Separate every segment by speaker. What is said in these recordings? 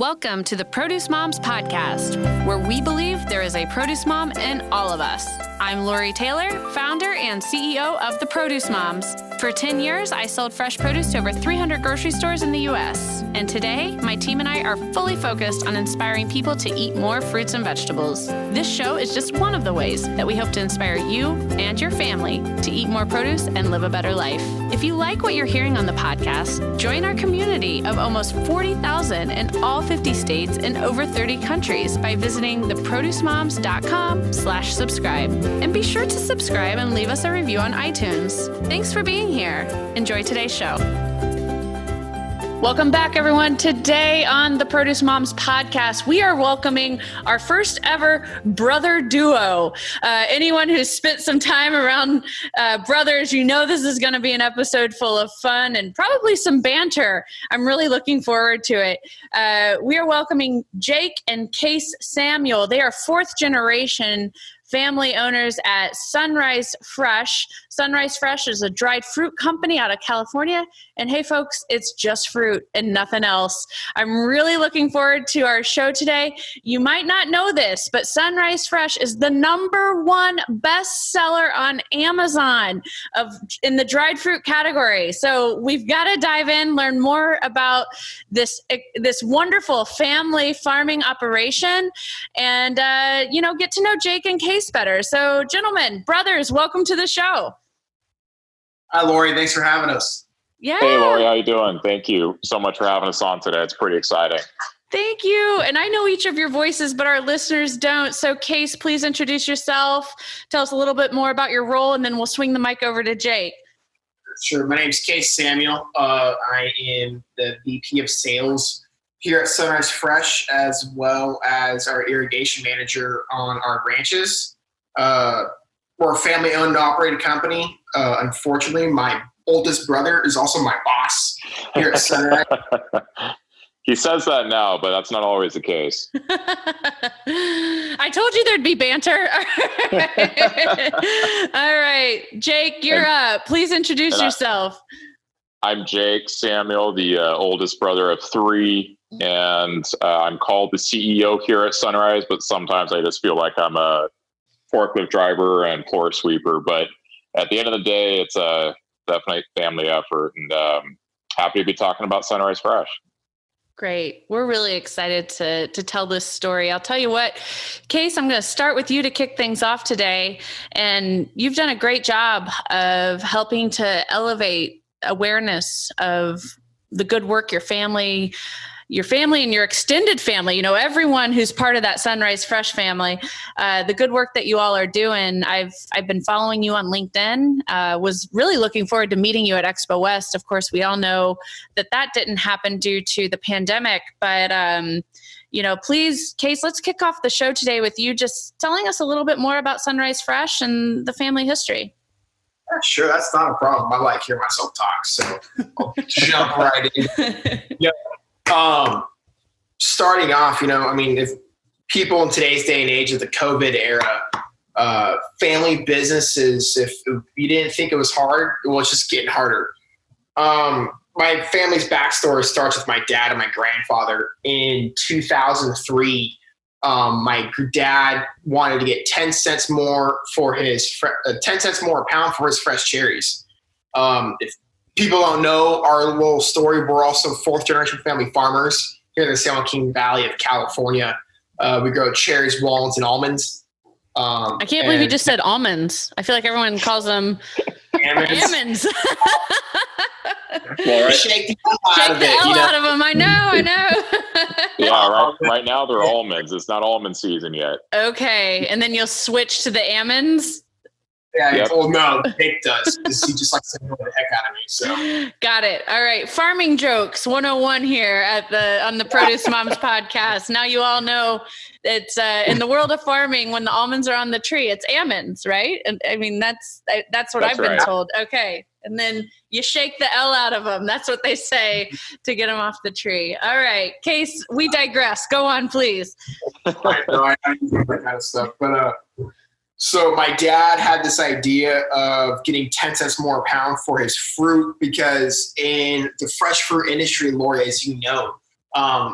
Speaker 1: Welcome to the Produce Moms Podcast, where we believe there is a produce mom in all of us. I'm Lori Taylor, founder and CEO of the Produce Moms. For 10 years, I sold fresh produce to over 300 grocery stores in the U.S. And today, my team and I are fully focused on inspiring people to eat more fruits and vegetables. This show is just one of the ways that we hope to inspire you and your family to eat more produce and live a better life. If you like what you're hearing on the podcast, join our community of almost 40,000 in all 50 states and over 30 countries by visiting theproducemoms.com/subscribe. And be sure to subscribe and leave us a review on iTunes. Thanks for being here. Enjoy today's show. Welcome back, everyone. Today on the Produce Moms Podcast, we are welcoming our first ever brother duo. Anyone who's spent some time around brothers, you know this is going to be an episode full of fun and probably some banter. I'm really looking forward to it. We are welcoming Jake and Case Samuel. They are fourth generation family owners at Sunrise Fresh. Sunrise Fresh is a dried fruit company out of California. And hey, folks, it's just fruit and nothing else. I'm really looking forward to our show today. You might not know this, but Sunrise Fresh is the #1 bestseller on Amazon in the dried fruit category. So we've got to dive in, learn more about this wonderful family farming operation, and get to know Jake and Case better. So, gentlemen, brothers, welcome to the show.
Speaker 2: Hi, Lori. Thanks for having us.
Speaker 1: Yeah.
Speaker 3: Hey, Lori. How you doing? Thank you so much for having us on today. It's pretty exciting.
Speaker 1: Thank you. And I know each of your voices, but our listeners don't. So, Case, please introduce yourself. Tell us a little bit more about your role, and then we'll swing the mic over to Jake.
Speaker 2: Sure. My name's Case Samuel. I am the VP of Sales here at Sunrise Fresh, as well as our irrigation manager on our ranches. We're a family-owned and operated company. Unfortunately, my oldest brother is also my boss here at Sunrise.
Speaker 3: He says that now, but that's not always the case.
Speaker 1: I told you there'd be banter. All right. Jake, you're up. Please introduce yourself.
Speaker 3: I'm Jake Samuel, the oldest brother of 3, and I'm called the CEO here at Sunrise, but sometimes I just feel like I'm a forklift driver and floor sweeper. But at the end of the day, it's a definitely family effort, and happy to be talking about Sunrise Fresh.
Speaker 1: Great. We're really excited to tell this story. I'll tell you what, Case, I'm going to start with you to kick things off today. And you've done a great job of helping to elevate awareness of the good work your family and your extended family, everyone who's part of that Sunrise Fresh family, the good work that you all are doing. I've been following you on LinkedIn, was really looking forward to meeting you at Expo West. Of course, we all know that didn't happen due to the pandemic, but, please, Case, let's kick off the show today with you just telling us a little bit more about Sunrise Fresh and the family history.
Speaker 2: Sure, that's not a problem. I like hearing myself talk, so I'll jump right in. Yep. Starting off, if people in today's day and age of the COVID era, family businesses, if you didn't think it was hard, well, it's just getting harder. My family's backstory starts with my dad and my grandfather. In 2003, my dad wanted to get 10 cents more for his 10 cents more a pound for his fresh cherries. If people don't know our little story, we're also fourth generation family farmers here in the San Joaquin Valley of California. We grow cherries, walnuts, and almonds.
Speaker 1: I can't believe you just said almonds. I feel like everyone calls them almonds.
Speaker 3: Well, right.
Speaker 1: Shake the L out of them. I know.
Speaker 3: Yeah, right now they're almonds. It's not almond season yet.
Speaker 1: Okay, and then you'll switch to the almonds?
Speaker 2: Yeah, yep. Well, no, Jake does. He just likes to annoy the heck out of me. So
Speaker 1: got it. All right, farming jokes 101 here on the Produce Moms Podcast. Now you all know it's in the world of farming. When the almonds are on the tree, it's almonds, right? And I mean that's what I've been told. Okay, and then you shake the L out of them. That's what they say to get them off the tree. All right, Case, we digress. Go on, please.
Speaker 2: I know I do that kind of stuff, but. So my dad had this idea of getting 10 cents more a pound for his fruit because in the fresh fruit industry, Lori, as you know,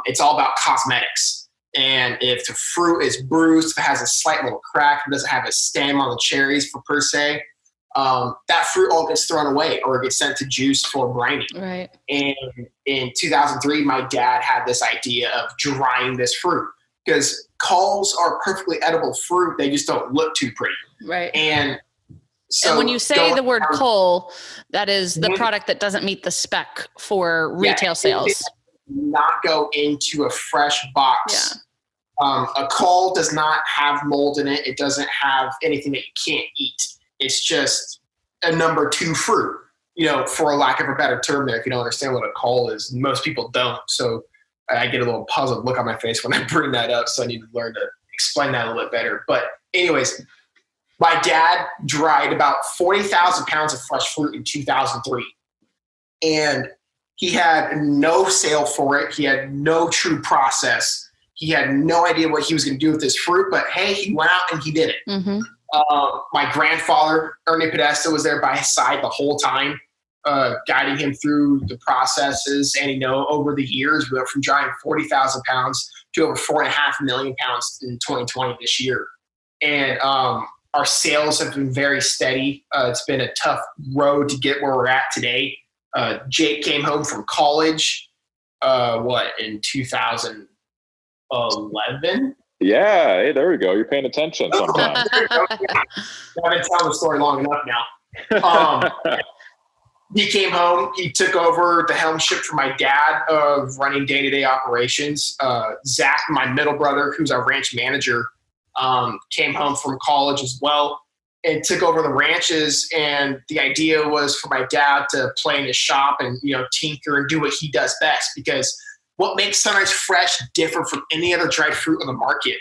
Speaker 2: It's all about cosmetics. And if the fruit is bruised, if it has a slight little crack, it doesn't have a stem on the cherries per se, that fruit all gets thrown away or gets sent to juice for brining.
Speaker 1: Right.
Speaker 2: And in 2003, my dad had this idea of drying this fruit because Culls are perfectly edible fruit. They just don't look too pretty.
Speaker 1: Right.
Speaker 2: And so
Speaker 1: when you say the word cull, that is the product that doesn't meet the spec for retail sales.
Speaker 2: Not go into a fresh box. Yeah. A cull does not have mold in it. It doesn't have anything that you can't eat. It's just a number 2 fruit, for a lack of a better term there. If you don't understand what a cull is, most people don't. So I get a little puzzled look on my face when I bring that up. So I need to learn to explain that a little bit better. But anyways, my dad dried about 40,000 pounds of fresh fruit in 2003. And he had no sale for it. He had no true process. He had no idea what he was going to do with this fruit. But, hey, he went out and he did it.
Speaker 1: Mm-hmm.
Speaker 2: My grandfather, Ernie Podesta, was there by his side the whole time, guiding him through the processes. And, over the years, we went from drying 40,000 pounds to over 4.5 million pounds in 2020 this year. And our sales have been very steady. It's been a tough road to get where we're at today. Jake came home from college, in 2011?
Speaker 3: Yeah, hey, there we go. You're paying attention sometimes.
Speaker 2: I've been telling the story long enough now. He came home. He took over the helmship for my dad of running day-to-day operations. Zach, my middle brother, who's our ranch manager, came home from college as well and took over the ranches. And the idea was for my dad to play in his shop and, tinker and do what he does best. Because what makes Sunrise Fresh different from any other dried fruit on the market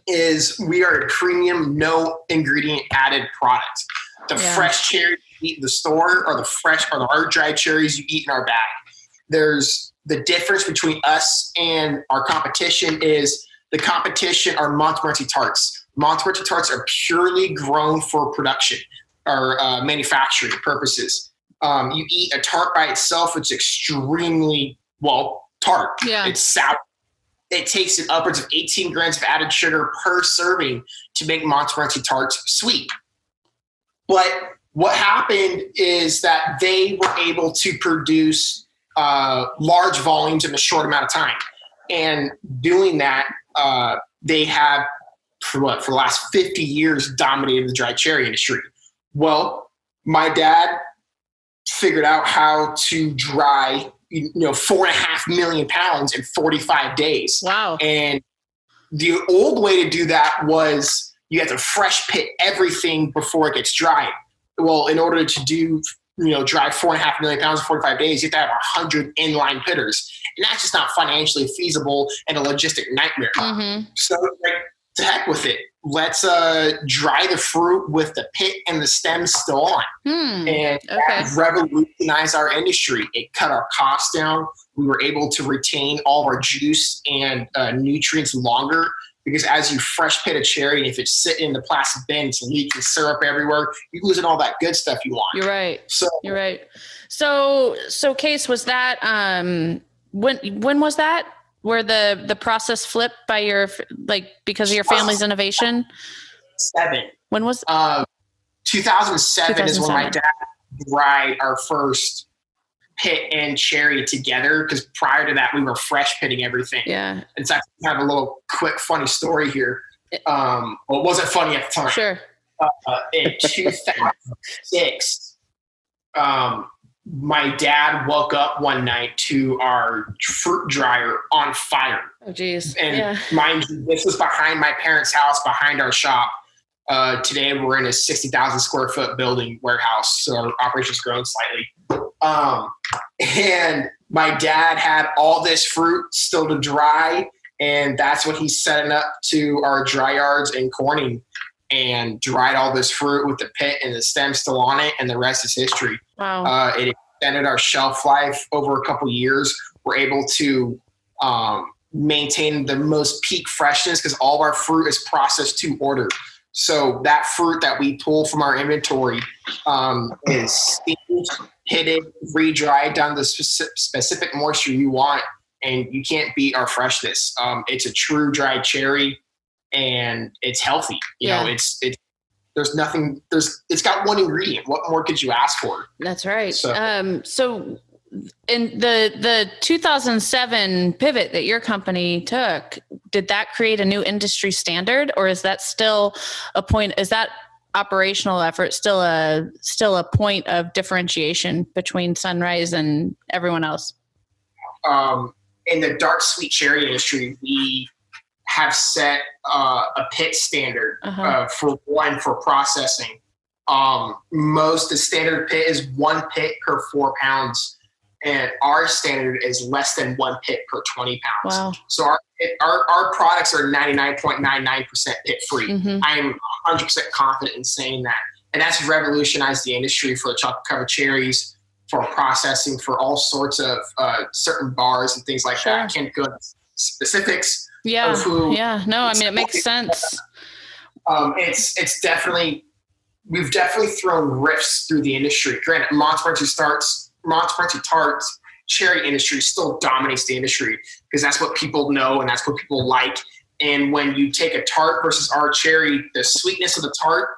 Speaker 2: is we are a premium, no ingredient added product. The fresh cherries you eat in the store or our dried cherries you eat in our bag. There's the difference between us and our competition is the competition are Montmorency tarts. Montmorency tarts are purely grown for production or manufacturing purposes. You eat a tart by itself, it's extremely, tart. Yeah. It's sour. It takes in upwards of 18 grams of added sugar per serving to make Montmorency tarts sweet. But what happened is that they were able to produce large volumes in a short amount of time. And doing that, they have, for the last 50 years, dominated the dried cherry industry. Well, my dad figured out how to dry 4.5 million pounds in 45 days.
Speaker 1: Wow.
Speaker 2: And the old way to do that was you have to fresh pit everything before it gets dried. Well, in order to dry 4.5 million pounds in 45 days, you have to have 100 inline pitters. And that's just not financially feasible and a logistic nightmare.
Speaker 1: Mm-hmm.
Speaker 2: So to heck with it. Let's dry the fruit with the pit and the stem still on. And that revolutionized our industry. It cut our costs down. We were able to retain all of our juice and nutrients longer because as you fresh pit a cherry, if it's sitting in the plastic bin, it's leaking syrup everywhere, you're losing all that good stuff you want.
Speaker 1: You're right. You're right. So Case, was that when was that? Where the process flipped by because of your family's innovation?
Speaker 2: 7.
Speaker 1: When was
Speaker 2: 2007 is when my dad dried our first pit and cherry together. Because prior to that, we were fresh pitting everything.
Speaker 1: Yeah,
Speaker 2: it's actually kind of a little quick funny story here. It wasn't funny at the time.
Speaker 1: Sure.
Speaker 2: In 2006, my dad woke up one night to our fruit dryer on fire.
Speaker 1: Oh, geez.
Speaker 2: And mind you, this was behind my parents' house, behind our shop. Today we're in a 60,000 square foot building warehouse, so our operation's grown slightly. And my dad had all this fruit still to dry, and that's what he's setting up to our dry yards in Corning, and dried all this fruit with the pit and the stem still on it, and the rest is history.
Speaker 1: Wow.
Speaker 2: It extended our shelf life over a couple years. We're able to maintain the most peak freshness because all of our fruit is processed to order. So that fruit that we pull from our inventory is steamed, pitted, re-dried down to the specific moisture you want, and you can't beat our freshness. It's a true dried cherry, and it's healthy. You know, it's got one ingredient. What more could you ask for?
Speaker 1: That's right.
Speaker 2: So,
Speaker 1: so in the 2007 pivot that your company took, did that create a new industry standard, or is that still a point? Is that operational effort still a point of differentiation between Sunrise and everyone else?
Speaker 2: In the dark sweet cherry industry, we have set a pit standard for processing. The standard pit is 1 pit per 4 pounds, and our standard is less than 1 pit per 20 pounds.
Speaker 1: Wow.
Speaker 2: So our products are 99.99% pit free.
Speaker 1: Mm-hmm.
Speaker 2: I'm 100% confident in saying that, and that's revolutionized the industry for chocolate covered cherries, for processing, for all sorts of certain bars and things like that. I can't go into specifics.
Speaker 1: Yeah. No, I mean, it makes sense.
Speaker 2: It's definitely, we've definitely thrown rifts through the industry. Granted, Montmorency tarts, cherry industry still dominates the industry because that's what people know and that's what people like. And when you take a tart versus our cherry, the sweetness of the tart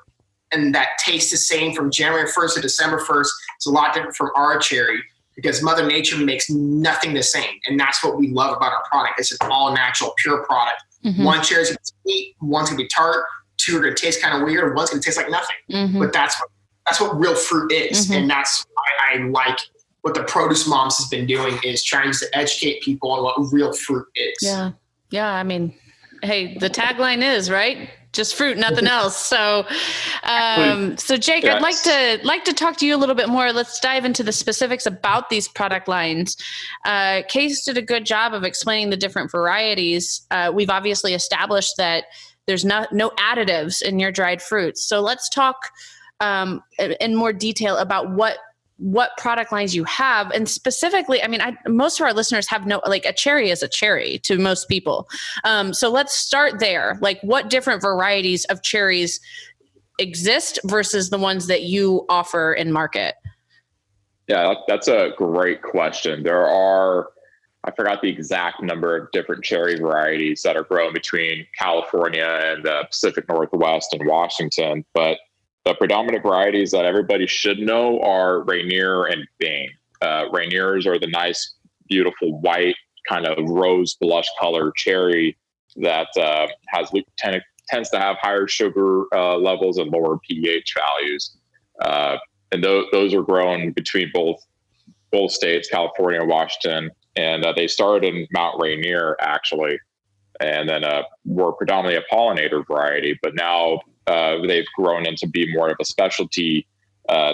Speaker 2: and that tastes the same from January 1st to December 1st, it's a lot different from our cherry because Mother Nature makes nothing the same. And that's what we love about our product. It's an all natural, pure product.
Speaker 1: Mm-hmm.
Speaker 2: One cherry is going to be sweet, one's going to be tart, two are going to taste kind of weird, one's going to taste like nothing.
Speaker 1: Mm-hmm.
Speaker 2: But that's what real fruit is.
Speaker 1: Mm-hmm.
Speaker 2: And that's why I like what the Produce Moms has been doing, is trying to educate people on what real fruit is.
Speaker 1: Yeah. Yeah. I mean, hey, the tagline is, right? Just fruit, nothing else. So Jake, yes. I'd like to talk to you a little bit more. Let's dive into the specifics about these product lines. Case did a good job of explaining the different varieties. We've obviously established that there's no additives in your dried fruits. So let's talk in more detail about what product lines you have. And specifically, I mean, most of our listeners have a cherry is a cherry to most people. So let's start there. Like, what different varieties of cherries exist versus the ones that you offer in market?
Speaker 3: Yeah, that's a great question. There are, I forgot the exact number of different cherry varieties that are grown between California and the Pacific Northwest and Washington, but the predominant varieties that everybody should know are Rainier and Bing. Rainiers are the nice, beautiful white kind of rose blush color cherry that tends to have higher sugar levels and lower pH values. And those are grown between both states, California and Washington. And they started in Mount Rainier, actually. And then were predominantly a pollinator variety, but now they've grown into be more of a specialty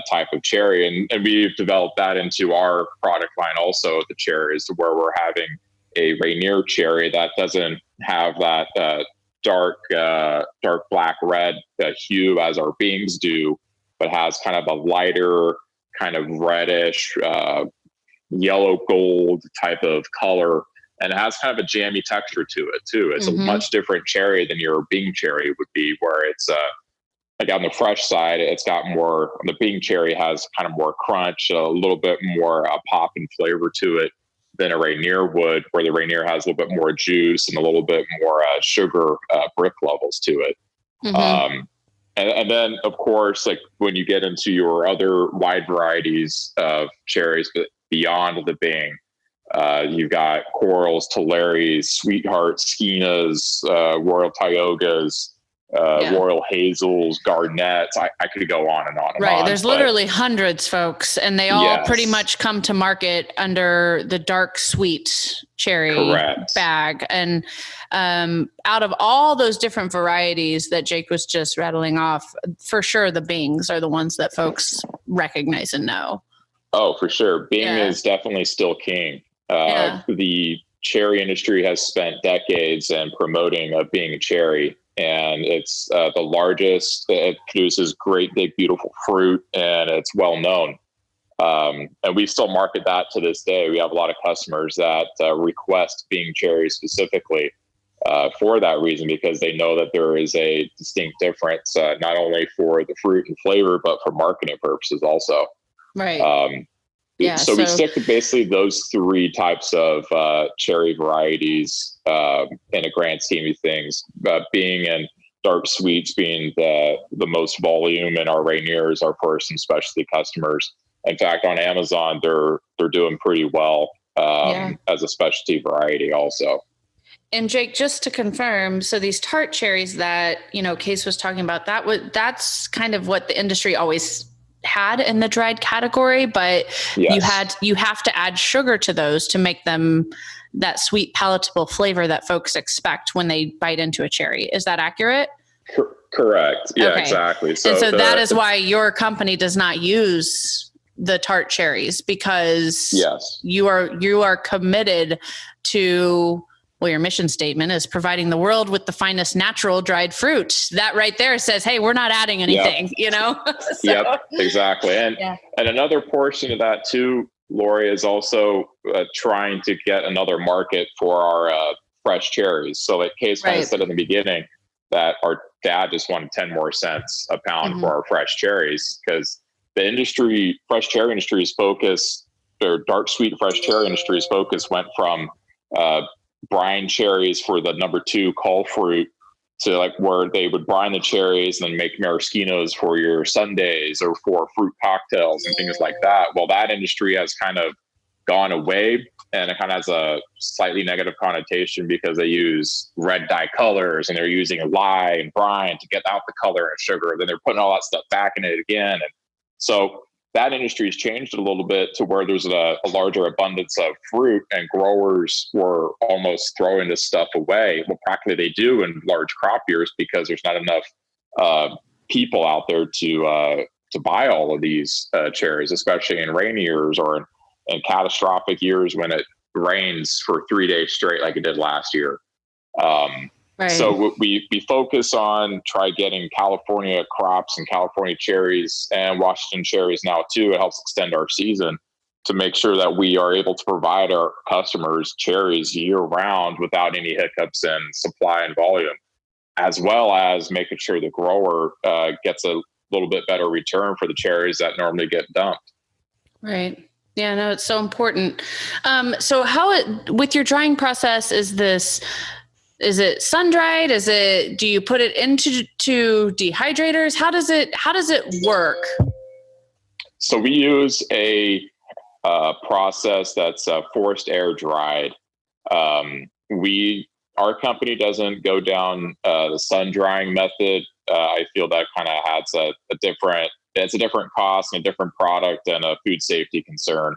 Speaker 3: type of cherry. And we've developed that into our product line also, the cherries, to where we're having a Rainier cherry that doesn't have that dark black red hue as our Bings do, but has kind of a lighter kind of reddish yellow gold type of color. And it has kind of a jammy texture to it too. It's
Speaker 1: mm-hmm.
Speaker 3: a much different cherry than your Bing cherry would be, where it's like on the fresh side, it's got more. The Bing cherry has kind of more crunch, a little bit more pop and flavor to it than a Rainier would, where the Rainier has a little bit more juice and a little bit more sugar brick levels to it.
Speaker 1: Mm-hmm.
Speaker 3: And then, of course, like when you get into your other wide varieties of cherries, but beyond the Bing, you've got Corals, Tulare, Sweethearts, Skenas, Royal Tiogas, Royal Hazels, Garnets. I could go on and on and on.
Speaker 1: Right. There's literally hundreds, folks, and they all
Speaker 3: Yes.
Speaker 1: pretty much come to market under the dark sweet cherry
Speaker 3: Correct.
Speaker 1: bag. And out of all those different varieties that Jake was just rattling off, for sure the Bings are the ones that folks recognize and know.
Speaker 3: Oh, for sure. Bing is definitely still king. The cherry industry has spent decades in promoting Bing cherry, and it's the largest. It produces great, big, beautiful fruit, and it's well known. And we still market that to this day. We have a lot of customers that request Bing cherry specifically for that reason, because they know that there is a distinct difference, not only for the fruit and flavor, but for marketing purposes also.
Speaker 1: Right. Yeah.
Speaker 3: So we stick to basically those three types of cherry varieties in a grand scheme of things. Being in dark sweets being the most volume, and our Rainiers are first and specialty customers. In fact, on Amazon, they're doing pretty well as a specialty variety also.
Speaker 1: And Jake, just to confirm, so these tart cherries that, Case was talking about, that's kind of what the industry always had in the dried category, but
Speaker 3: yes.
Speaker 1: you have to add sugar to those to make them that sweet, palatable flavor that folks expect when they bite into a cherry. Is that accurate?
Speaker 3: Correct. Yeah,
Speaker 1: okay.
Speaker 3: Exactly.
Speaker 1: So that is why your company does not use the tart cherries, because
Speaker 3: yes,
Speaker 1: you are committed to, well, your mission statement is providing the world with the finest natural dried fruit. That right there says, hey, we're not adding anything, So,
Speaker 3: yep, exactly. And another portion of that too, Lori, is also trying to get another market for our fresh cherries. So like Case kind of said in the beginning, that our dad just wanted 10 more cents a pound for our fresh cherries, because the fresh cherry industry's focus, their dark sweet fresh cherry industry's focus went from brine cherries for the number 2 cull fruit to like where they would brine the cherries and then make maraschinos for your sundaes or for fruit cocktails and things like that. Well, that industry has kind of gone away, and it kind of has a slightly negative connotation because they use red dye colors and they're using lye and brine to get out the color and sugar. Then they're putting all that stuff back in it again. And so that industry has changed a little bit to where there's a larger abundance of fruit, and growers were almost throwing this stuff away. Well, practically they do in large crop years because there's not enough people out there to buy all of these cherries, especially in rainy years or in catastrophic years when it rains for 3 days straight like it did last year. So we focus on try getting California crops and California cherries and Washington cherries now too. It helps extend our season to make sure that we are able to provide our customers cherries year round without any hiccups in supply and volume, as well as making sure the grower gets a little bit better return for the cherries that normally get dumped.
Speaker 1: Right. Yeah, no, it's so important. So with your drying process, is it sun dried? Do you put it into dehydrators? How does it work?
Speaker 3: So we use a process that's forced air dried. Our company doesn't go down the sun drying method. I feel that kind of adds it's a different cost and a different product and a food safety concern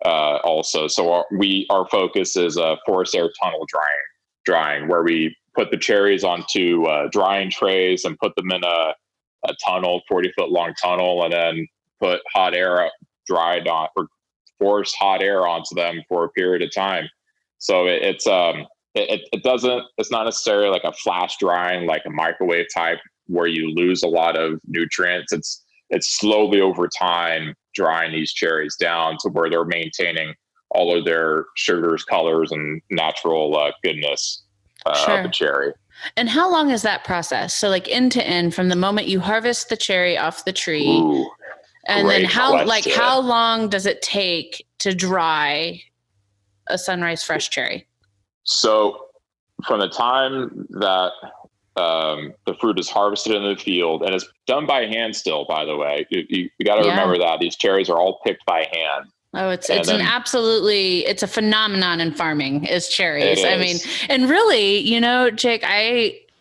Speaker 3: also. So our focus is forced air tunnel drying, where we put the cherries onto drying trays and put them in a tunnel, 40-foot long tunnel, and then put hot air force hot air onto them for a period of time. So it's not necessarily like a flash drying, like a microwave type where you lose a lot of nutrients. It's slowly over time drying these cherries down to where they're maintaining all of their sugars, colors, and natural goodness of the cherry.
Speaker 1: And how long is that process? So like end to end, from the moment you harvest the cherry off the tree, and then how long does it take to dry a sunrise fresh cherry?
Speaker 3: So from the time that the fruit is harvested in the field, and it's done by hand still, by the way, you got to remember that these cherries are all picked by hand.
Speaker 1: Oh, it's a phenomenon in farming is cherries. I mean, and really, Jake,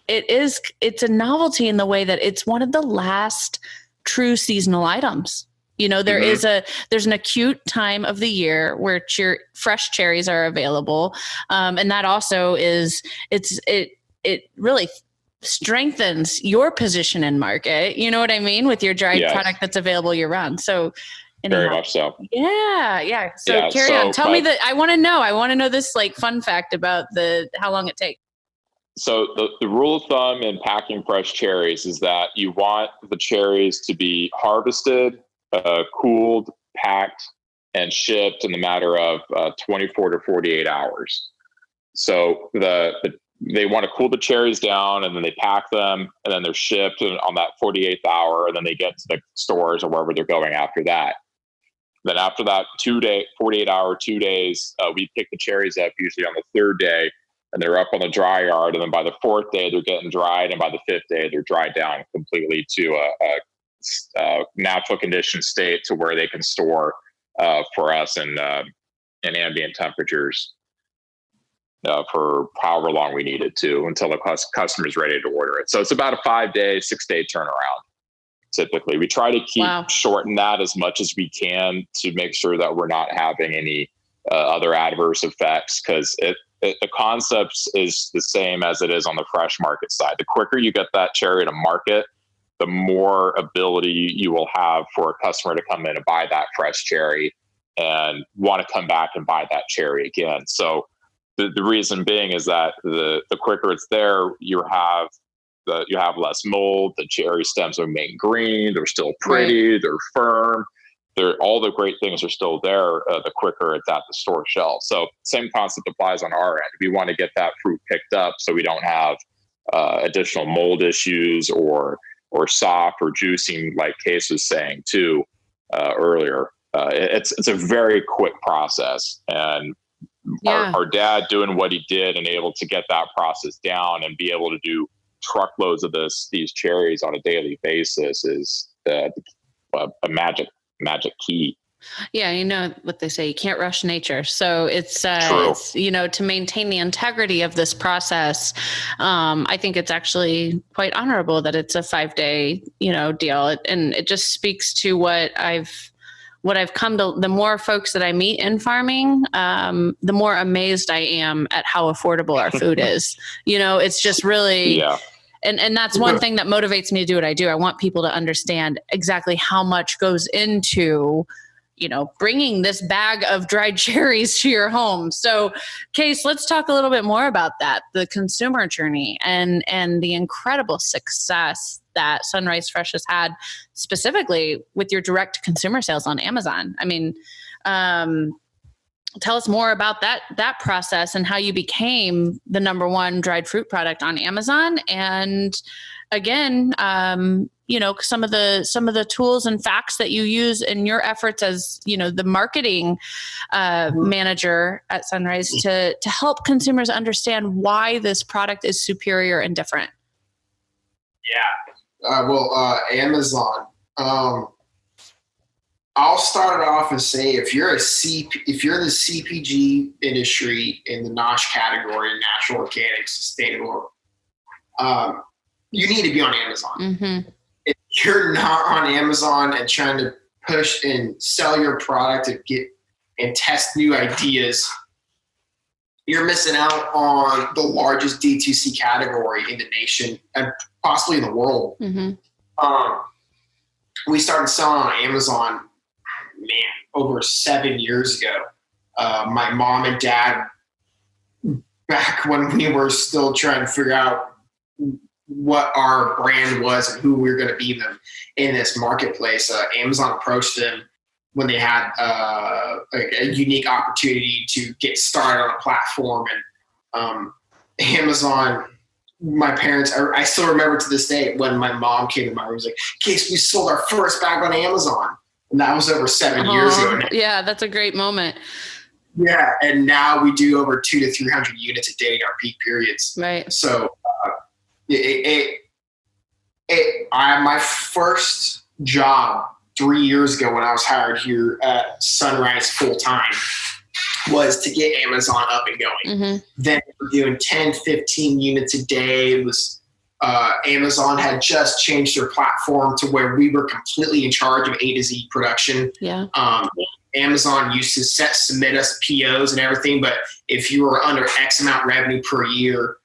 Speaker 1: it's a novelty in the way that it's one of the last true seasonal items. There's an acute time of the year where fresh cherries are available. And that also it really strengthens your position in market. You know what I mean? With your dried product that's available year round. So
Speaker 3: very much so.
Speaker 1: Yeah. So carry on. Tell me I want to know this like fun fact about how long it takes.
Speaker 3: So the rule of thumb in packing fresh cherries is that you want the cherries to be harvested, cooled, packed, and shipped in the matter of 24 to 48 hours. So they want to cool the cherries down, and then they pack them, and then they're shipped on that 48th hour, and then they get to the stores or wherever they're going after that. Then after that 48-hour, 2 days, we pick the cherries up usually on the third day, and they're up on the dry yard. And then by the fourth day, they're getting dried. And by the fifth day, they're dried down completely to a natural condition state to where they can store for us in ambient temperatures for however long we need it to, until the customer's ready to order it. So it's about a 5-day, 6-day turnaround. Typically, we try to shorten that as much as we can to make sure that we're not having any other adverse effects, because the concept is the same as it is on the fresh market side. The quicker you get that cherry to market, the more ability you will have for a customer to come in and buy that fresh cherry and want to come back and buy that cherry again. So the reason being is that the quicker it's there, you have less mold. The cherry stems remain green. They're still pretty. Right. They're firm. All the great things are still there. The quicker it's at the store shelf. So same concept applies on our end. We want to get that fruit picked up so we don't have additional mold issues or soft or juicing, like Case was saying too earlier. It's a very quick process, and our dad doing what he did and able to get that process down and be able to do truckloads of these cherries on a daily basis is a magic key.
Speaker 1: Yeah, you know what they say, you can't rush nature. So it's to maintain the integrity of this process. I think it's actually quite honorable that it's a 5-day, deal. And it just speaks to what I've come to. The more folks that I meet in farming, the more amazed I am at how affordable our food is. It's just really, and that's one thing that motivates me to do what I do. I want people to understand exactly how much goes into, bringing this bag of dried cherries to your home. So, Case, let's talk a little bit more about that, the consumer journey and the incredible success that Sunrise Fresh has had, specifically with your direct consumer sales on Amazon. I mean, tell us more about that process and how you became the #1 dried fruit product on Amazon. And again, some of the tools and facts that you use in your efforts as, the marketing manager at Sunrise to help consumers understand why this product is superior and different.
Speaker 2: Yeah. Amazon. I'll start it off and say, if you're in the CPG industry in the NOSH category, natural, organic, sustainable, you need to be on Amazon. Mm-hmm. If you're not on Amazon and trying to push and sell your product and test new ideas, you're missing out on the largest D2C category in the nation and possibly in the world. Mm-hmm. We started selling on Amazon, over 7 years ago. My mom and dad, back when we were still trying to figure out what our brand was and who we were going to be in this marketplace, Amazon approached them when they had a unique opportunity to get started on a platform. And Amazon, my parents, I still remember to this day when my mom came to my room, was like, Case, we sold our first bag on Amazon. And that was over 7 years ago now.
Speaker 1: Yeah, that's a great moment.
Speaker 2: Yeah, and now we do over 200 to 300 units a day in our peak periods.
Speaker 1: Right.
Speaker 2: So my first job 3 years ago when I was hired here at Sunrise full time was to get Amazon up and going. Mm-hmm. Then we were doing 10, 15 units a day. It was Amazon had just changed their platform to where we were completely in charge of A to Z production. Yeah. Amazon used to submit us POs and everything, but if you were under X amount revenue per year,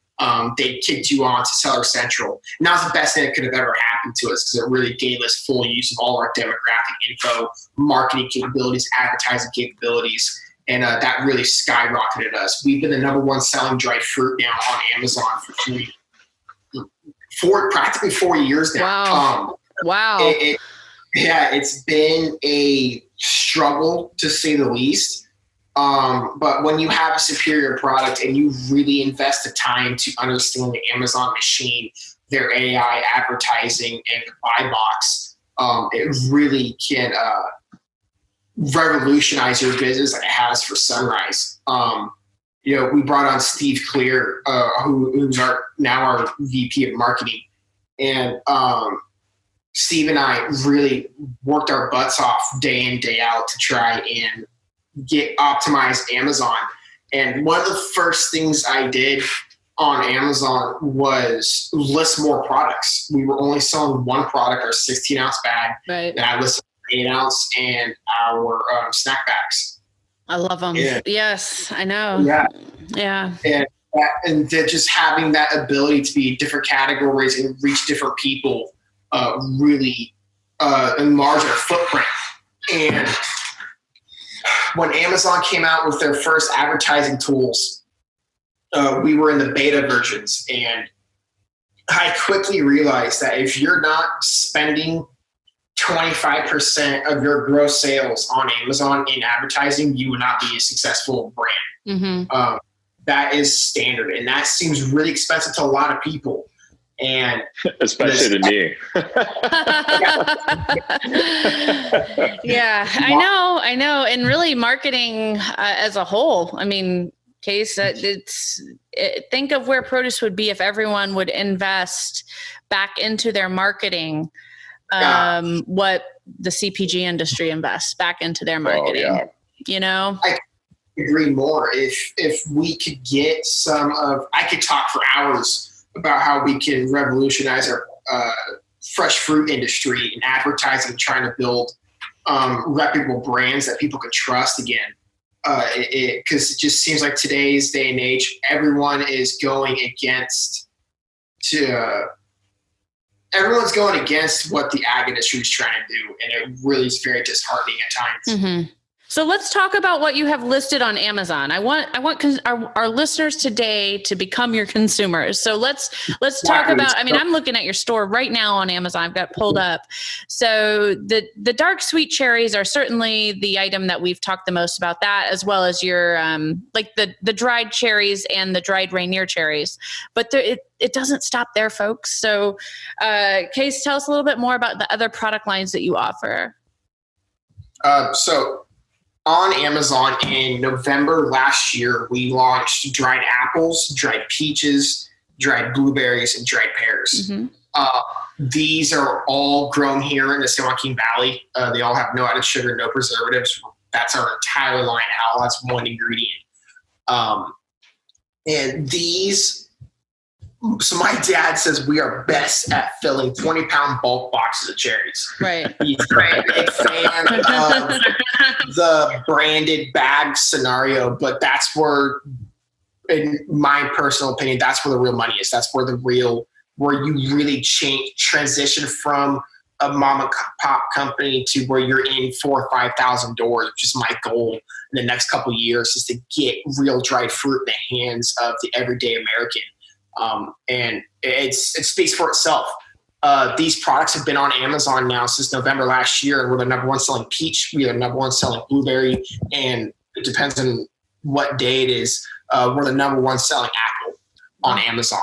Speaker 2: they kicked you on to Seller Central. And that was the best thing that could have ever happened to us, because it really gave us full use of all our demographic info, marketing capabilities, advertising capabilities, and that really skyrocketed us. We've been the #1 selling dried fruit now on Amazon for practically 4 years now.
Speaker 1: Wow.
Speaker 2: It's been a struggle to say the least. But when you have a superior product and you really invest the time to understand the Amazon machine, their AI advertising and the buy box, it really can revolutionize your business like it has for Sunrise. We brought on Steve Clear, who's our VP of marketing. And Steve and I really worked our butts off day in, day out to try and optimize Amazon. And one of the first things I did on Amazon was list more products. We were only selling one product, our 16-ounce bag.
Speaker 1: Right.
Speaker 2: And I listed 8-ounce and our snack bags.
Speaker 1: I love them.
Speaker 2: Yeah.
Speaker 1: Yes, I know.
Speaker 2: Yeah.
Speaker 1: Yeah.
Speaker 2: And just having that ability to be different categories and reach different people really enlarged our footprint. And when Amazon came out with their first advertising tools, we were in the beta versions. And I quickly realized that if you're not spending 25% of your gross sales on Amazon in advertising, you will not be a successful brand.
Speaker 1: Mm-hmm.
Speaker 2: That is standard. And that seems really expensive to a lot of people. And
Speaker 3: especially to me.
Speaker 1: Yeah, I know. And really marketing as a whole, I mean, Case, think of where produce would be if everyone would invest back into their marketing. What the CPG industry invests back into their marketing.
Speaker 3: Oh, yeah.
Speaker 2: I agree more. If we could get I could talk for hours about how we can revolutionize our fresh fruit industry and advertising, trying to build reputable brands that people can trust again. Because it just seems like today's day and age, everyone is going against everyone's going against what the ag industry is trying to do, and it really is very disheartening at times.
Speaker 1: Mm-hmm. So let's talk about what you have listed on Amazon. I want our listeners today to become your consumers. So let's talk about, I mean, I'm looking at your store right now on Amazon. I've got pulled up. So the dark sweet cherries are certainly the item that we've talked the most about, that, as well as your like the dried cherries and the dried Rainier cherries. But it doesn't stop there, folks. So Case, tell us a little bit more about the other product lines that you offer.
Speaker 2: So on Amazon in November last year, we launched dried apples, dried peaches, dried blueberries, and dried pears. Mm-hmm. These are all grown here in the San Joaquin Valley. They all have no added sugar, no preservatives. That's our entire line. It all has one ingredient. And these, so my dad says we are best at filling 20-pound bulk boxes of cherries.
Speaker 1: Right.
Speaker 2: He's a big fan of the branded bag scenario, but that's where, in my personal opinion, that's where the real money is. That's where where you really transition from a mom and pop company to where you're in 4,000 or 5,000 doors, which is my goal in the next couple of years, is to get real dried fruit in the hands of the everyday American. And it speaks for itself. These products have been on Amazon now since November last year, and we're the number one selling peach. We are the number one selling blueberry, and it depends on what day it is. We're the number one selling apple on Amazon.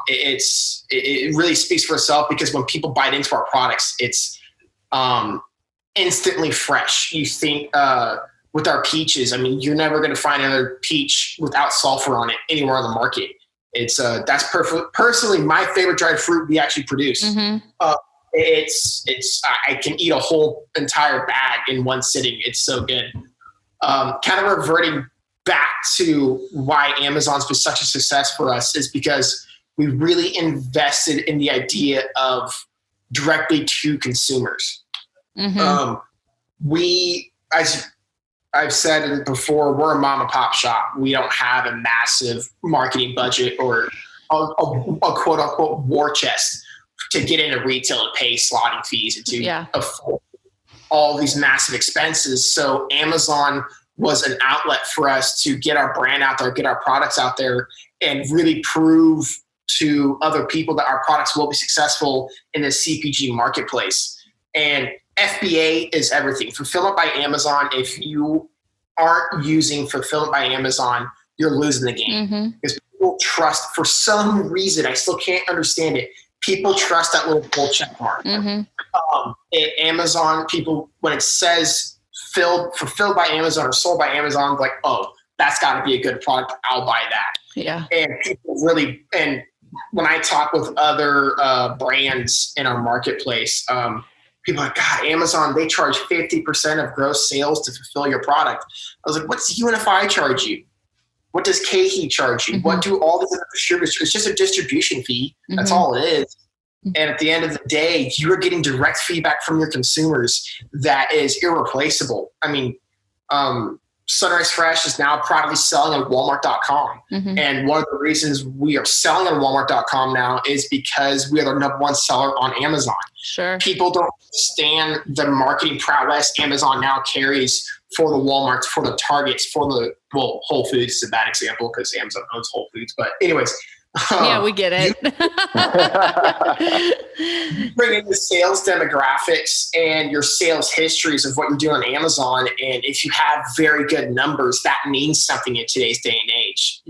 Speaker 2: It really speaks for itself, because when people bite into our products, it's instantly fresh. You think with our peaches, I mean, you're never going to find another peach without sulfur on it anywhere on the market. It's that's personally my favorite dried fruit we actually produce. Mm-hmm. I can eat a whole entire bag in one sitting. It's so good. Kind of reverting back to why Amazon's been such a success for us is because we really invested in the idea of directly to consumers. Mm-hmm. As I've said it before, we're a mom and pop shop. We don't have a massive marketing budget or a quote unquote war chest to get into retail and pay slotting fees and to afford all these massive expenses. So Amazon was an outlet for us to get our brand out there, get our products out there, and really prove to other people that our products will be successful in the CPG marketplace. And FBA is everything. Fulfillment by Amazon, if you aren't using Fulfillment by Amazon, you're losing the game. Mm-hmm. Because people trust, for some reason, I still can't understand it, people trust that little gold check mark. Mm-hmm. Amazon, people, when it says fulfilled by Amazon or sold by Amazon, like, oh, that's got to be a good product. I'll buy that.
Speaker 1: Yeah.
Speaker 2: And people really, and when I talk with other brands in our marketplace, people are like, God, Amazon, they charge 50% of gross sales to fulfill your product. I was like, what's UNFI charge you? What does KE charge you? What do all these other distributors? It's just a distribution fee. That's all it is. And at the end of the day, you are getting direct feedback from your consumers that is irreplaceable. I mean, Sunrise Fresh is now proudly selling on Walmart.com. And one of the reasons we are selling on Walmart.com now is because we are the number one seller on Amazon.
Speaker 1: Sure.
Speaker 2: People don't understand the marketing prowess Amazon now carries for the Walmarts, for the Targets, for the, well, Whole Foods is a bad example because Amazon owns Whole Foods. But anyways.
Speaker 1: Yeah, we get it.
Speaker 2: You bring in the sales demographics and your sales histories of what you're doing on Amazon. And if you have very good numbers, that means something in today's day and age.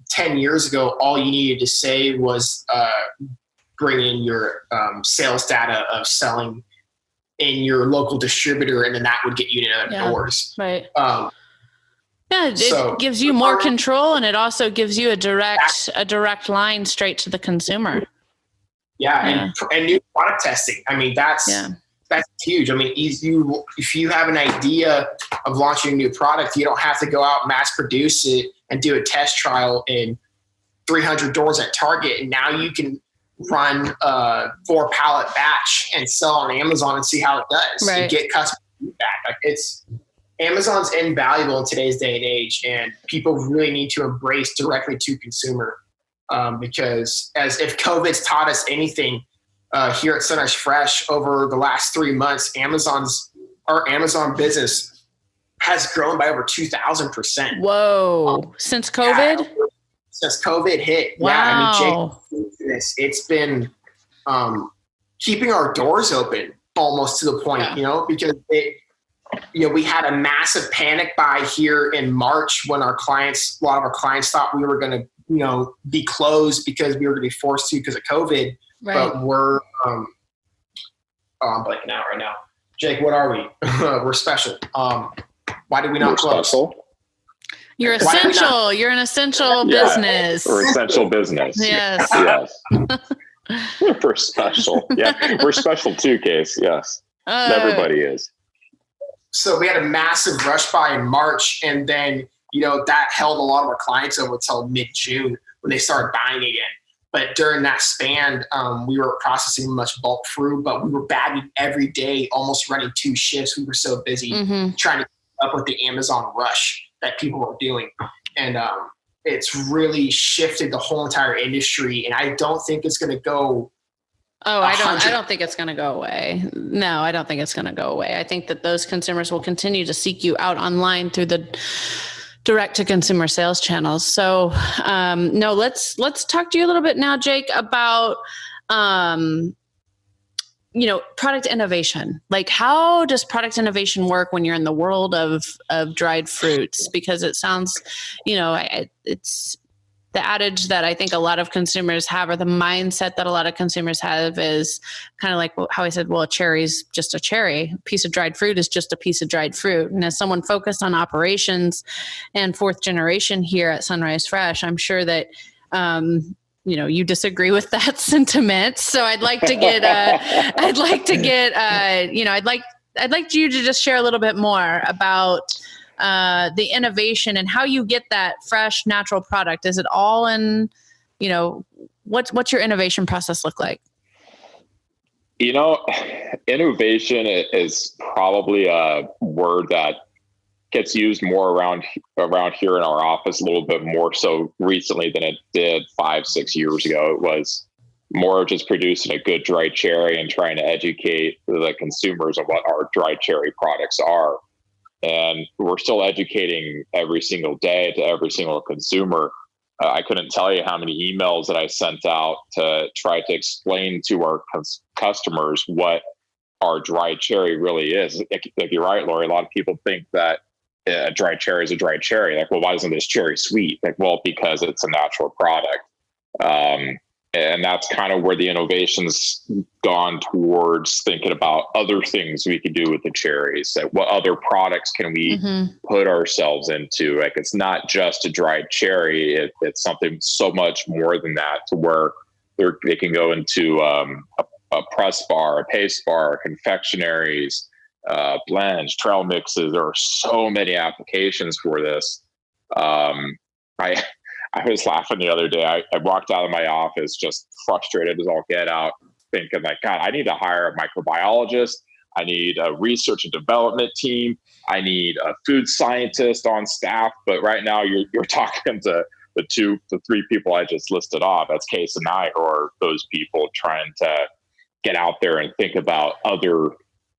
Speaker 2: 10 years ago, all you needed to say was bring in your sales data of selling in your local distributor, and then that would get you to doors.
Speaker 1: Right. It gives you more control, and it also gives you a direct line straight to the consumer.
Speaker 2: And new product testing. I mean, that's huge. I mean, if you have an idea of launching a new product, you don't have to go out, mass produce it, and do a test trial in 300 doors at Target. And now you can run a 4-pallet batch and sell on Amazon and see how it does and get customer feedback. Like, Amazon's invaluable in today's day and age, and people really need to embrace directly to consumer because if COVID's taught us anything here at Sunrise Fresh over the last 3 months, our Amazon business has grown by over 2,000%.
Speaker 1: Whoa! Since COVID?
Speaker 2: Since COVID hit.
Speaker 1: Wow.
Speaker 2: Yeah, I mean, Jake, it's been keeping our doors open almost to the point, because we had a massive panic buy here in March when a lot of our clients thought we were going to, be closed because we were going to be forced to because of COVID.
Speaker 1: Right.
Speaker 2: But we're, I'm blanking out right now. Jake, what are we? We're special. Why did we not close?
Speaker 3: Special.
Speaker 1: You're essential. You're an essential business.
Speaker 3: We're essential business.
Speaker 1: Yes.
Speaker 3: We're special. Yeah. We're special too, Case. Yes. Everybody is.
Speaker 2: So we had a massive rush buy in March, and then, that held a lot of our clients over until mid-June when they started buying again. But during that span, we were processing much bulk through, but we were bagging every day, almost running 2 shifts. We were so busy trying to keep up with the Amazon rush that people were doing. And it's really shifted the whole entire industry. And I don't think it's going to go. I don't think it's going to go away. No, I don't think it's going to go away. I think that those consumers will continue to seek you out online through the direct to consumer sales channels. So, let's talk to you a little bit now, Jake, about, product innovation. Like, how does product innovation work when you're in the world of dried fruits? Because it sounds, it's the adage that I think a lot of consumers have, or the mindset that a lot of consumers have, is kind of like how I said, well, a cherry's just a cherry. A piece of dried fruit is just a piece of dried fruit. And as someone focused on operations and 4th generation here at Sunrise Fresh, I'm sure that, you disagree with that sentiment. So I'd like to get, I'd like you to just share a little bit more about the innovation and how you get that fresh, natural product. Is it all in, what's your innovation process look like?
Speaker 3: Innovation is probably a word that gets used more around here in our office, a little bit more so recently than it did 5-6 years ago. It was more of just producing a good dried cherry and trying to educate the consumers on what our dried cherry products are. And we're still educating every single day to every single consumer. I couldn't tell you how many emails that I sent out to try to explain to our customers what our dried cherry really is. Like you're right, Lori, a lot of people think that a dried cherry is a dried cherry. Like, well, why isn't this cherry sweet? Like, well, because it's a natural product. And And that's kind of where the innovation's gone towards thinking about other things we could do with the cherries. Like what other products can we put ourselves into? Like it's not just a dried cherry. It's something so much more than that, to where they can go into a press bar, a paste bar, confectionaries, blends, trail mixes. There are so many applications for this. I was laughing the other day. I walked out of my office just frustrated as all get out, thinking like, God, I need to hire a microbiologist. I need a research and development team. I need a food scientist on staff. But right now you're talking to the three people I just listed off. That's Case and I, or those people trying to get out there and think about other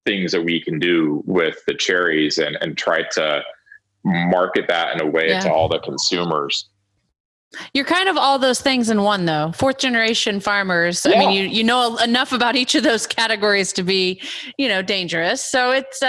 Speaker 3: things that we can do with the cherries and try to market that in a way to all the consumers.
Speaker 1: You're kind of all those things in one, though. Fourth generation farmers. I mean, you know enough about each of those categories to be, dangerous. So it's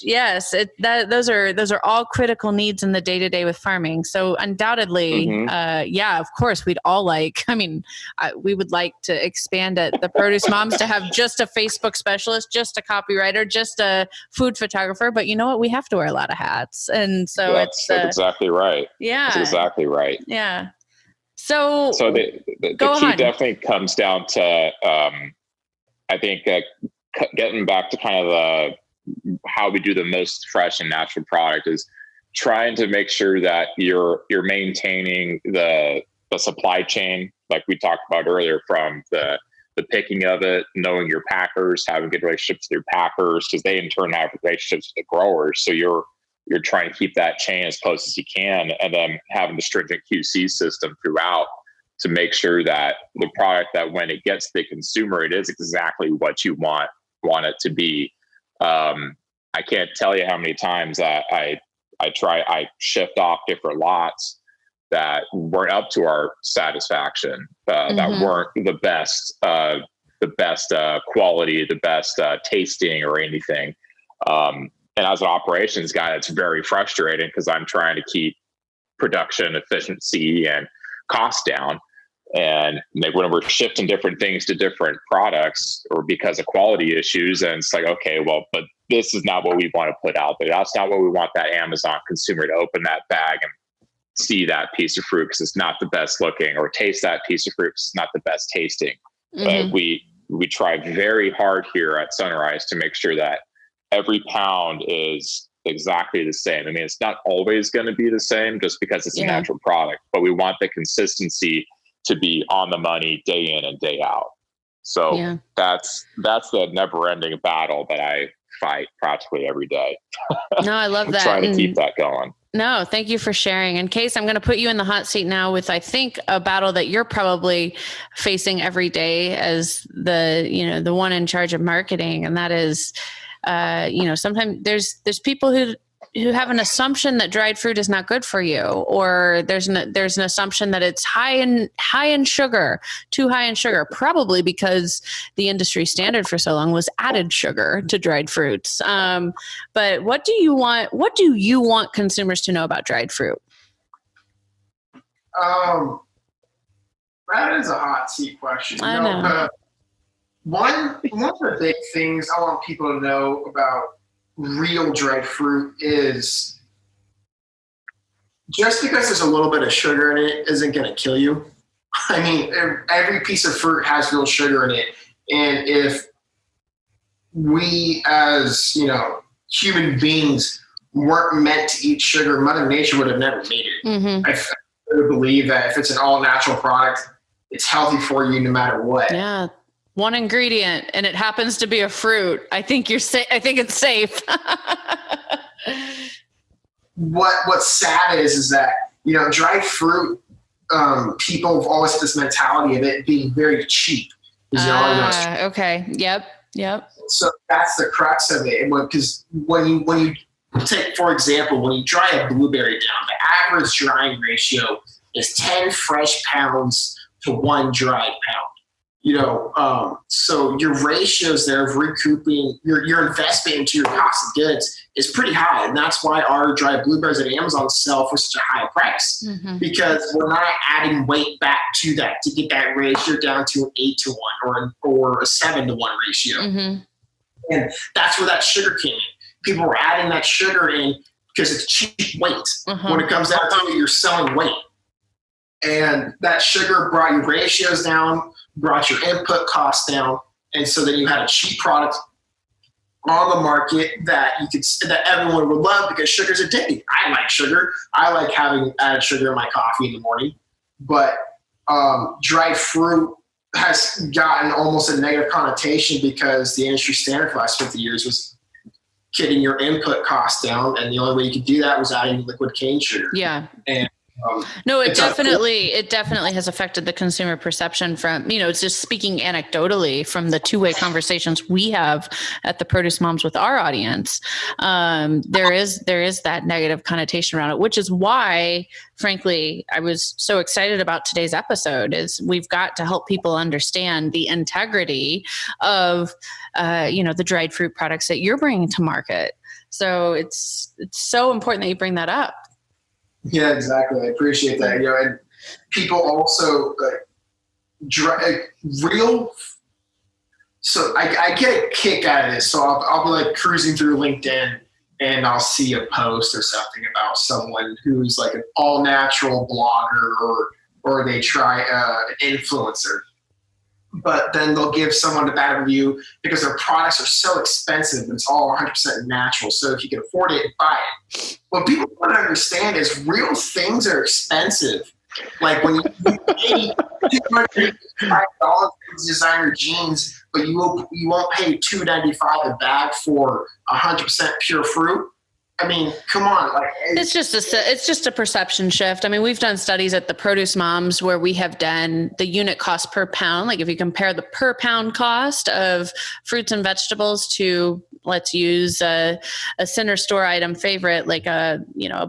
Speaker 1: yes. Those are all critical needs in the day to day with farming. So undoubtedly, of course, we'd all we would like to expand at the Produce Moms to have just a Facebook specialist, just a copywriter, just a food photographer. But you know what? We have to wear a lot of hats, and so
Speaker 3: that's exactly right.
Speaker 1: Yeah,
Speaker 3: that's exactly right.
Speaker 1: Yeah. So
Speaker 3: the key definitely comes down to, I think, getting back to kind of how we do the most fresh and natural product is trying to make sure that you're maintaining the supply chain, like we talked about earlier, from the picking of it, knowing your packers, having good relationships with your packers, because they in turn have relationships with the growers. So you're trying to keep that chain as close as you can, and then having the stringent QC system throughout to make sure that the product, that when it gets to the consumer, it is exactly what you want it to be. I can't tell you how many times that I shift off different lots that weren't up to our satisfaction, that weren't the best quality, the best tasting or anything. And as an operations guy, that's very frustrating because I'm trying to keep production efficiency and cost down. And when we're shifting different things to different products or because of quality issues, and it's like, okay, well, but this is not what we want to put out there. That's not what we want that Amazon consumer to open that bag and see that piece of fruit because it's not the best looking, or taste that piece of fruit because it's not the best tasting. We try very hard here at Sunrise to make sure that every pound is exactly the same. I mean, it's not always going to be the same just because it's a natural product, but we want the consistency to be on the money day in and day out. So that's the never ending battle that I fight practically every day.
Speaker 1: No, I love that.
Speaker 3: Trying to keep that going.
Speaker 1: No, thank you for sharing. In case, I'm going to put you in the hot seat now with, I think, a battle that you're probably facing every day as the one in charge of marketing. And that is, sometimes there's people who have an assumption that dried fruit is not good for you, or there's an assumption that it's high in sugar, too high in sugar, probably because the industry standard for so long was added sugar to dried fruits. But what do you want consumers to know about dried fruit?
Speaker 2: That is a hot seat question.
Speaker 1: I know.
Speaker 2: One of the big things I want people to know about real dried fruit is just because there's a little bit of sugar in it isn't going to kill you. I mean, every piece of fruit has real sugar in it. And if we as, human beings weren't meant to eat sugar, Mother Nature would have never made it. I really believe that if it's an all natural product, it's healthy for you no matter what.
Speaker 1: Yeah. One ingredient, and it happens to be a fruit. I think I think it's safe.
Speaker 2: What's sad is that, dried fruit, people have always had this mentality of it being very cheap.
Speaker 1: Okay. Yep.
Speaker 2: So that's the crux of it. Because when you take, for example, when you dry a blueberry down, the average drying ratio is 10 fresh pounds to 1 dried pound. So your ratios there of recouping your investment into your cost of goods is pretty high. And that's why our dried blueberries at Amazon sell for such a high price, because we're not adding weight back to that to get that ratio down to an 8-to-1 or a 7-to-1 ratio. And that's where that sugar came in. People were adding that sugar in because it's cheap weight. When it comes down to it, you're selling weight. And that sugar brought your ratios down, brought your input costs down, and so then you had a cheap product on the market that everyone would love because sugar's addicting. I like sugar. I like having added sugar in my coffee in the morning. But dried fruit has gotten almost a negative connotation because the industry standard for the last 50 years was getting your input costs down, and the only way you could do that was adding liquid cane sugar.
Speaker 1: Yeah.
Speaker 2: And
Speaker 1: no, it definitely has affected the consumer perception from, it's just speaking anecdotally from the two-way conversations we have at the Produce Moms with our audience. There is that negative connotation around it, which is why, frankly, I was so excited about today's episode. Is we've got to help people understand the integrity of, the dried fruit products that you're bringing to market. So it's so important that you bring that up.
Speaker 2: Yeah, exactly. I appreciate that. And people also real. So I get a kick out of this. So I'll be like cruising through LinkedIn and I'll see a post or something about someone who's like an all natural blogger or they try an influencer. But then they'll give someone a bad review because their products are so expensive, but it's all 100% natural. So if you can afford it, buy it. What people don't understand is real things are expensive. Like when you pay $255 for designer jeans, but you won't pay $2.95 a bag for 100% pure fruit. I mean, come on!
Speaker 1: It's just a perception shift. I mean, we've done studies at the Produce Moms where we have done the unit cost per pound. Like if you compare the per pound cost of fruits and vegetables to, let's use a center store item favorite, like a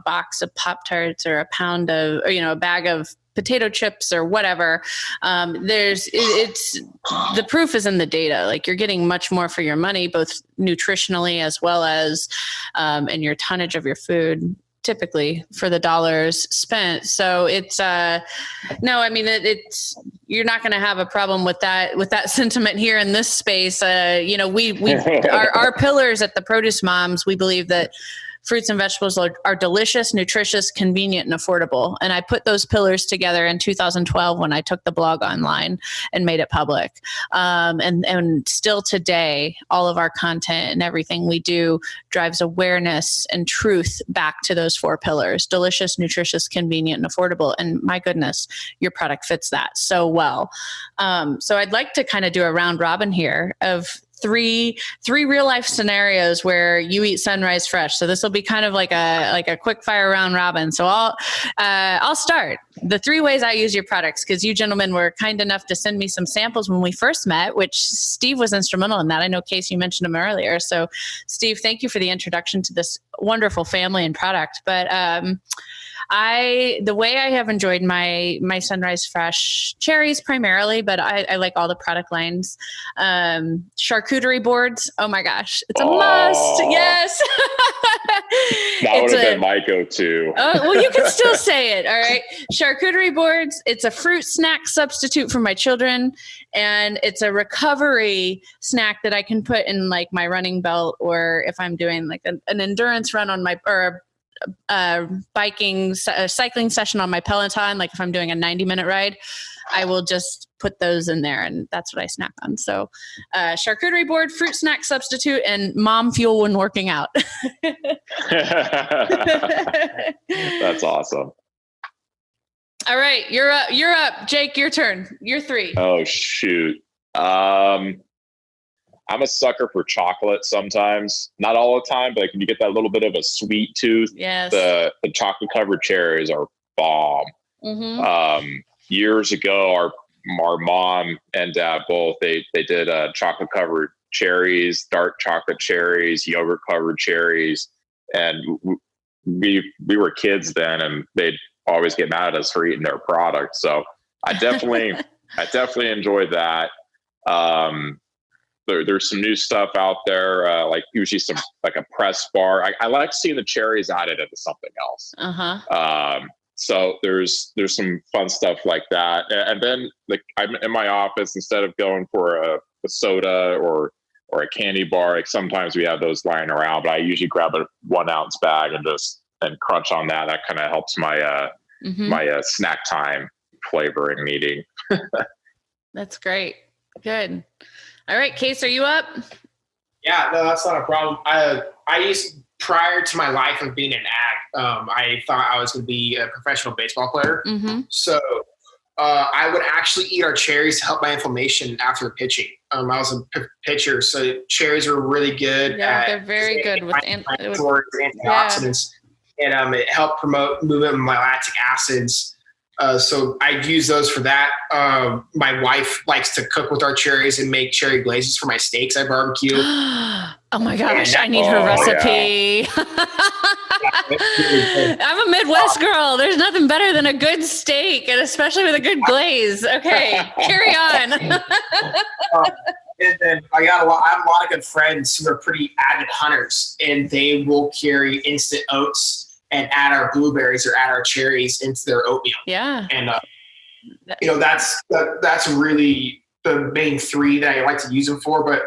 Speaker 1: box of Pop-Tarts or a pound of, or a bag of potato chips or whatever. The proof is in the data. Like you're getting much more for your money, both nutritionally as well as in your tonnage of your food, typically for the dollars spent. So it's it's you're not going to have a problem with that sentiment here in this space. We our pillars at the Produce Moms, we believe that fruits and vegetables are delicious, nutritious, convenient, and affordable. And I put those pillars together in 2012 when I took the blog online and made it public. And still today, all of our content and everything we do drives awareness and truth back to those 4 pillars: delicious, nutritious, convenient, and affordable. And my goodness, your product fits that so well. So I'd like to kind of do a round robin here of three real life scenarios where you eat Sunrise Fresh. So this will be kind of like a quick fire round robin. So I'll start. The 3 ways I use your products, because you gentlemen were kind enough to send me some samples when we first met, which Steve was instrumental in that. I know, Case, you mentioned him earlier. So Steve, thank you for the introduction to this wonderful family and product. But the way I have enjoyed my Sunrise Fresh cherries primarily, but I like all the product lines. Charcuterie boards. Oh my gosh. It's a must. Yes.
Speaker 3: That would have been my go-to.
Speaker 1: Oh, well, you can still say it. All right. Charcuterie boards. It's a fruit snack substitute for my children. And it's a recovery snack that I can put in like my running belt, or if I'm doing like an endurance run on my, or cycling session on my Peloton, like if I'm doing a 90-minute ride, I will just put those in there, and that's what I snack on. So charcuterie board, fruit snack substitute, and mom fuel when working out.
Speaker 3: That's awesome.
Speaker 1: All right, you're up. Jake, your turn. Your 3.
Speaker 3: Oh, shoot. I'm a sucker for chocolate sometimes. Not all the time, but like when you get that little bit of a sweet tooth,
Speaker 1: yes,
Speaker 3: the chocolate covered cherries are bomb.
Speaker 1: Mm-hmm.
Speaker 3: Years ago, our mom and dad both, they did chocolate covered cherries, dark chocolate cherries, yogurt covered cherries. And we were kids then, and they'd always get mad at us for eating their product. So I definitely enjoyed that. There's some new stuff out there, like usually some like a press bar. I like seeing the cherries added into something else. So there's some fun stuff like that. And then like I'm in my office, instead of going for a soda or a candy bar, like sometimes we have those lying around, but I usually grab a 1 ounce bag and crunch on that. That kind of helps my my snack time flavoring meeting.
Speaker 2: That's
Speaker 1: great. Good. All right, Case, are you up?
Speaker 2: Yeah, no, that's not a problem. I used, prior to my life of being an ag, I thought I was going to be a professional baseball player. So I would actually eat our cherries to help my inflammation after pitching. I was a pitcher, so cherries are really good.
Speaker 1: Yeah, they're very good with
Speaker 2: antioxidants, and it helped promote movement of my lactic acids. So I use those for that. My wife likes to cook with our cherries and make cherry glazes for my steaks I barbecue.
Speaker 1: Oh my gosh, I need her recipe. Yeah. I'm a Midwest girl. There's nothing better than a good steak, and especially with a good glaze. Okay, carry on.
Speaker 2: And then I have a lot of good friends who are pretty avid hunters, and they will carry instant oats and add our blueberries or add our cherries into their oatmeal.
Speaker 1: Yeah.
Speaker 2: And, that's really the main three that I like to use them for, but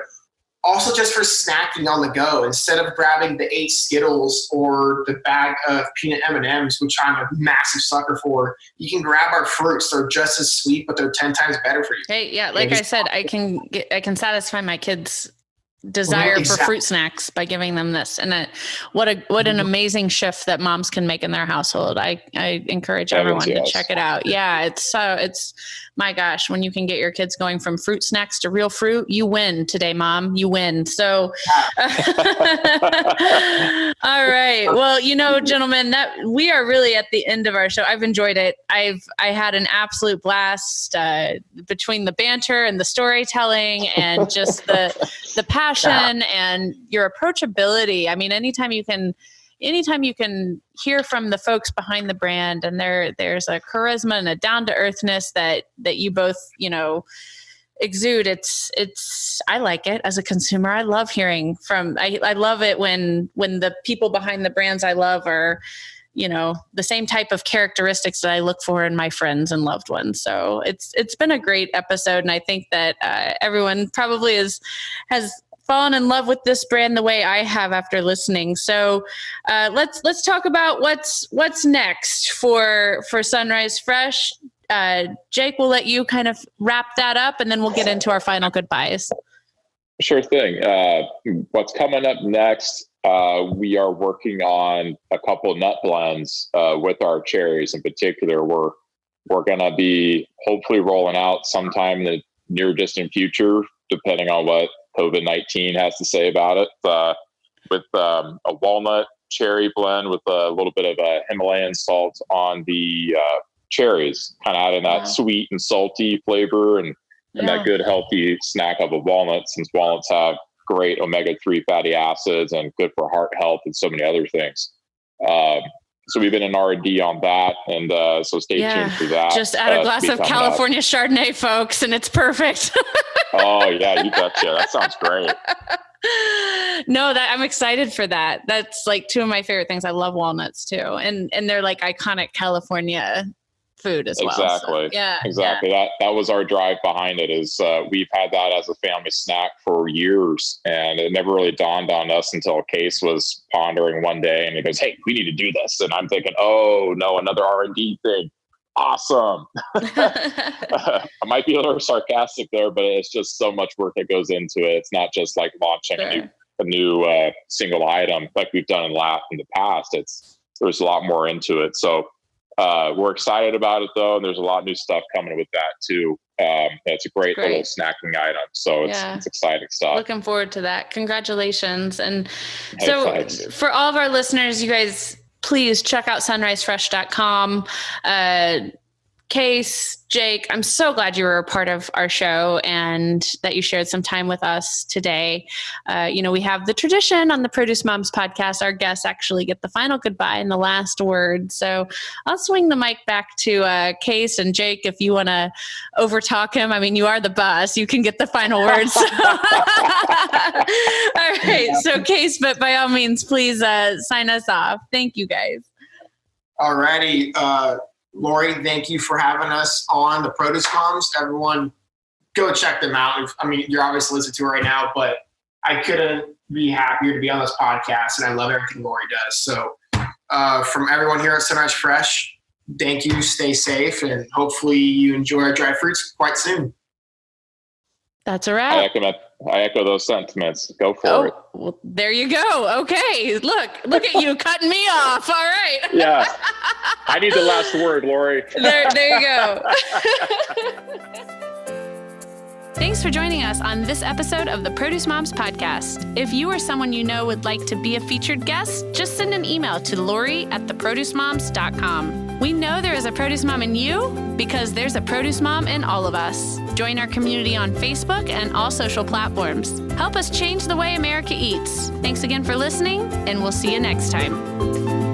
Speaker 2: also just for snacking on the go. Instead of grabbing the 8 Skittles or the bag of peanut M&Ms, which I'm a massive sucker for, you can grab our fruits. They're just as sweet, but they're 10 times better for you.
Speaker 1: Hey, yeah. Like I said, I can satisfy my kids' desire for fruit snacks by giving them this. And what an amazing shift that moms can make in their household. I encourage everyone to check it out. Yeah. It's my gosh, when you can get your kids going from fruit snacks to real fruit, you win today, Mom, you win. So, all right. Well, gentlemen, that we are really at the end of our show. I've enjoyed it. I had an absolute blast, between the banter and the storytelling and just the passion and your approachability. I mean, anytime you can hear from the folks behind the brand, and there's a charisma and a down to earthness that you both, exude. I like it as a consumer. I love hearing from, I love it when the people behind the brands I love are, the same type of characteristics that I look for in my friends and loved ones. So it's been a great episode. And I think that everyone probably has fallen in love with this brand the way I have after listening. So let's talk about what's next for Sunrise Fresh. Jake, we'll let you kind of wrap that up, and then we'll get into our final goodbyes.
Speaker 3: Sure thing. What's coming up next? We are working on a couple nut blends with our cherries. In particular, we're going to be hopefully rolling out sometime in the near distant future, depending on what COVID-19 has to say about it, with a walnut cherry blend with a little bit of a Himalayan salt on the cherries, kind of adding that sweet and salty flavor and that good healthy snack of a walnut, since walnuts have great omega-3 fatty acids and good for heart health and so many other things. So we've been in R&D on that, and so stay tuned for that.
Speaker 1: Just add a glass of California Chardonnay, folks, and it's perfect.
Speaker 3: Oh yeah, you betcha. That sounds great.
Speaker 1: No, I'm excited for that. That's like two of my favorite things. I love walnuts too, and they're like iconic California food as well.
Speaker 3: Exactly.
Speaker 1: So,
Speaker 3: exactly.
Speaker 1: Yeah.
Speaker 3: That was our drive behind it. Is we've had that as a family snack for years, and it never really dawned on us until Case was pondering one day, and he goes, "Hey, we need to do this." And I'm thinking, "Oh no, another R&D thing." Awesome. I might be a little sarcastic there, but it's just so much work that goes into it. It's not just like launching a new single item like we've done in the past. There's a lot more into it. So we're excited about it though, and there's a lot of new stuff coming with that too. It's a great little snacking item, so it's exciting stuff.
Speaker 1: Looking forward to that. Congratulations. And for all of our listeners, you guys, please check out sunrisefresh.com. Case, Jake, I'm so glad you were a part of our show and that you shared some time with us today. We have the tradition on the Produce Moms podcast. Our guests actually get the final goodbye and the last word. So I'll swing the mic back to Case and Jake if you want to overtalk him. I mean, you are the boss. You can get the final words. All right. So Case, but by all means, please sign us off. Thank you, guys.
Speaker 2: All righty. Lori, thank you for having us on the Produce Moms. Everyone, go check them out. I mean, you're obviously listening to it right now, but I couldn't be happier to be on this podcast, and I love everything Lori does. So from everyone here at Sunrise Fresh, thank you, stay safe, and hopefully you enjoy our dried fruits quite soon.
Speaker 1: That's a wrap.
Speaker 3: I echo those sentiments. Go for it.
Speaker 1: Well, there you go. Okay. Look at you cutting me off. All right.
Speaker 3: Yeah. I need the last word, Lori.
Speaker 1: There you go. Thanks for joining us on this episode of the Produce Moms podcast. If you or someone you know would like to be a featured guest, just send an email to lori@theproducemoms.com. We know there is a produce mom in you because there's a produce mom in all of us. Join our community on Facebook and all social platforms. Help us change the way America eats. Thanks again for listening, and we'll see you next time.